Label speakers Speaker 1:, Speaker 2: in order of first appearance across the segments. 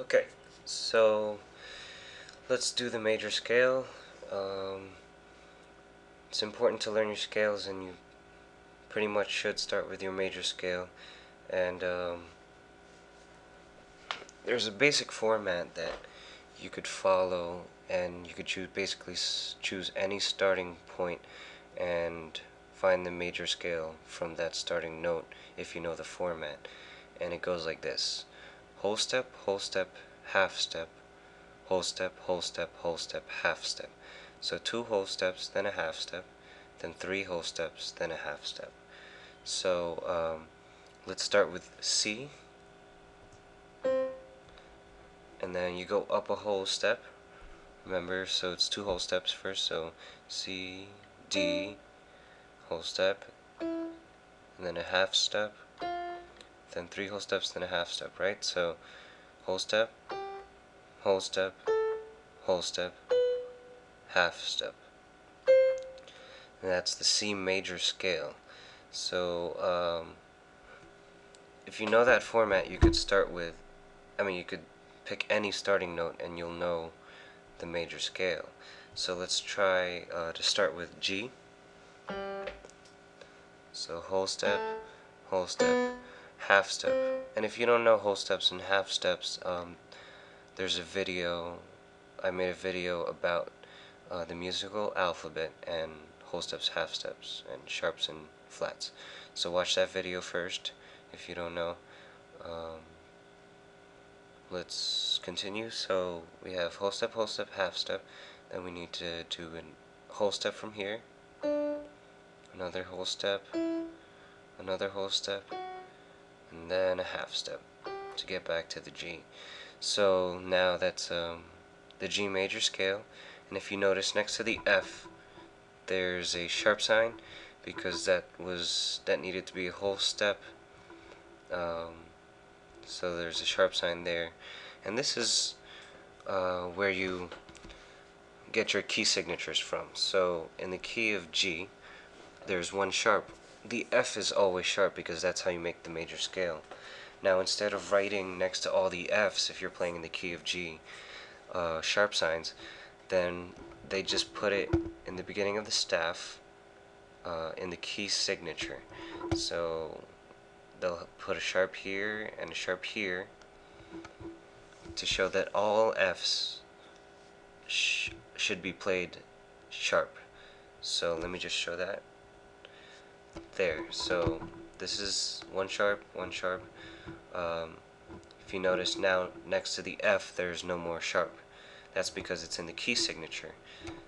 Speaker 1: Okay, so let's do the major scale. Um, it's important to learn your scales, and you pretty much should start with your major scale. And there's a basic format that you could follow, and you could choose any starting point and find the major scale from that starting note if you know the format. And it goes like this: whole step, half step, whole step, whole step, whole step, half step. So 2 whole steps, then a half step, then 3 whole steps, then a half step. So let's start with C, and then you go up a whole step. Remember, so it's 2 whole steps first. So C, D, whole step, and then a half step, then 3 whole steps, then a half step, right? So whole step, whole step, whole step, half step. And that's the C major scale. So if you know that format, you could start with, you could pick any starting note and you'll know the major scale. So let's try to start with G. So whole step, half step. And if you don't know whole steps and half steps, there's a video, I made a video about the musical alphabet and whole steps, half steps, and sharps and flats. So watch that video first if you don't know. Um, let's continue. So we have whole step, half step. Then we need to do a whole step from here, another whole step, another whole step, and then a half step to get back to the G. So now that's the G major scale. And if you notice next to the F, there's a sharp sign because that needed to be a whole step. So there's a sharp sign there, and this is where you get your key signatures from. So in the key of G, there's one sharp. The F is always sharp because that's how you make the major scale. Now instead of writing next to all the F's, if you're playing in the key of G, sharp signs, then they just put it in the beginning of the staff in the key signature. So they'll put a sharp here and a sharp here to show that all F's should be played sharp. So let me just show that. There. So this is one sharp, one sharp. If you notice now, next to the F, there's no more sharp. That's because it's in the key signature.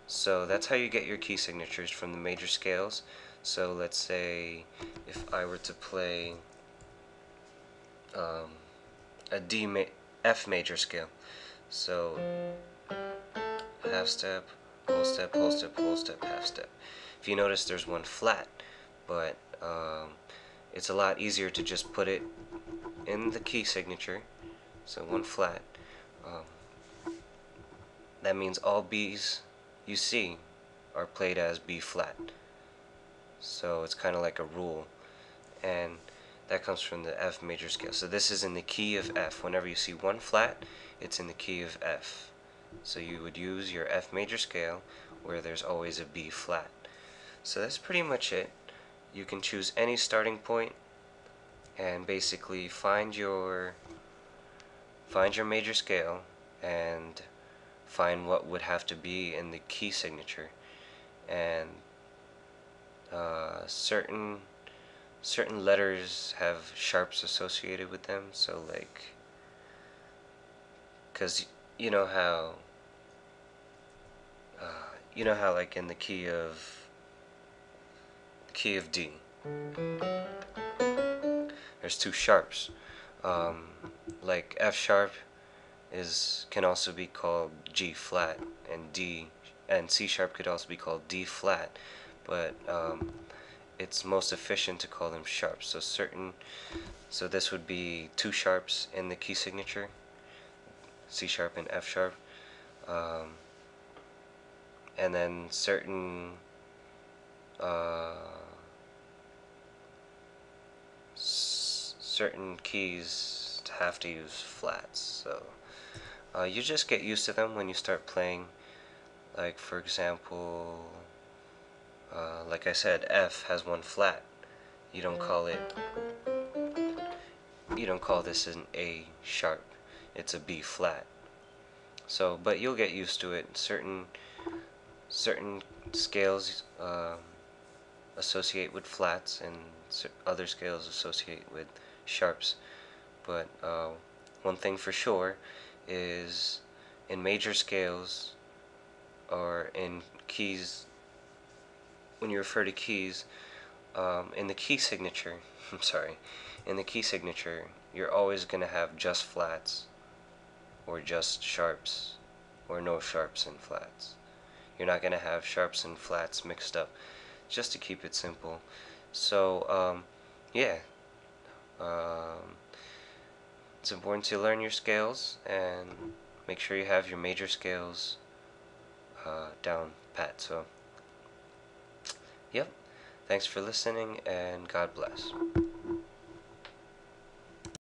Speaker 1: So that's how you get your key signatures from the major scales. So let's say if I were to play a F major scale. So half step, whole step, whole step, whole step, half step. If you notice, there's one flat, but it's a lot easier to just put it in the key signature. So one flat. That means all B's you see are played as B flat. So it's kind of like a rule, and that comes from the F major scale. So this is in the key of F. Whenever you see one flat, it's in the key of F. So you would use your F major scale where there's always a B flat. So that's pretty much it. You can choose any starting point and basically find your major scale and find what would have to be in the key signature. And certain letters have sharps associated with them. So like, because you know how like in the key of D, there's 2 sharps. Like F sharp can also be called G flat, and C sharp could also be called D flat, but it's most efficient to call them sharps. So this would be 2 sharps in the key signature, C sharp and F sharp, and then certain keys have to use flats. So You just get used to them when you start playing. Like for example, like I said, F has one flat. You don't call it. You don't call this an A sharp. It's a B flat. So, but you'll get used to it. Certain scales associate with flats, and other scales associate with sharps. But one thing for sure is in major scales or in keys, when you refer to keys, in the key signature, I'm sorry, in the key signature, you're always going to have just flats or just sharps or no sharps and flats. You're not going to have sharps and flats mixed up, just to keep it simple. So, yeah, um, it's important to learn your scales and make sure you have your major scales down pat. So, yep, thanks for listening and God bless.